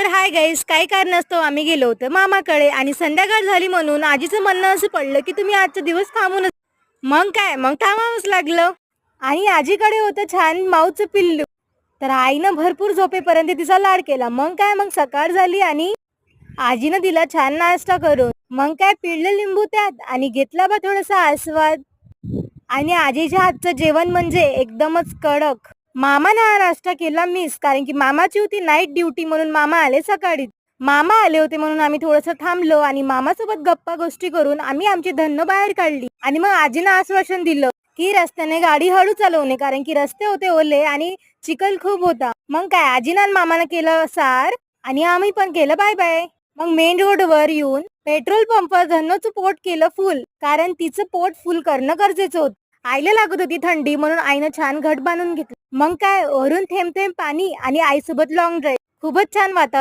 Hi guys, काही कारणास्तव आम्ही गेलो होतो मामाकडे आणि संध्याकाळ झाली म्हणून आजीचं म्हणणं असं पडलं की तुम्ही आजचा दिवस थांबूनच. मग थांबावंच लागलं. आणि आजीकडे होतं छान माऊचं पिल्लू. तर आईनं भरपूर झोपेपर्यंत तिचा लाड केला. मग सकाळ झाली आणि आजीनं दिला छान नाश्ता करून. पिळलं लिंबू त्यात आणि घेतला बा थोडासा आस्वाद. आणि आजीच्या हातचं जेवण म्हणजे एकदमच कडक. मामाने हा नाश्ता केला मिस, कारण की मामाची होती नाईट ड्युटी म्हणून मामा आले सकाळी. मामा आले होते म्हणून आम्ही थोडंसं थांबलो आणि मामासोबत गप्पा गोष्टी करून आम्ही आमची धन्न बाहेर काढली. आणि मग आजीनं आश्वासन दिलं की रस्त्याने गाडी हळू चालवणे, कारण की रस्ते होते ओले आणि चिखल खूप होता. आजीनं आणि मामानं केलं सार आणि आम्ही पण केलं बाय बाय. मग मेन रोड वर येऊन पेट्रोल पंपवर धन्नोचं पोट केलं फुल, कारण तिचं पोट फुल करणं गरजेचं होतं. आईला लागत होती थंडी म्हणून आईनं छान घट बांधून घेतलं. वरून थेंब थेंब पाणी आणि आईसोबत लॉंग ड्राईव्ह. खूपच छान वातावरण.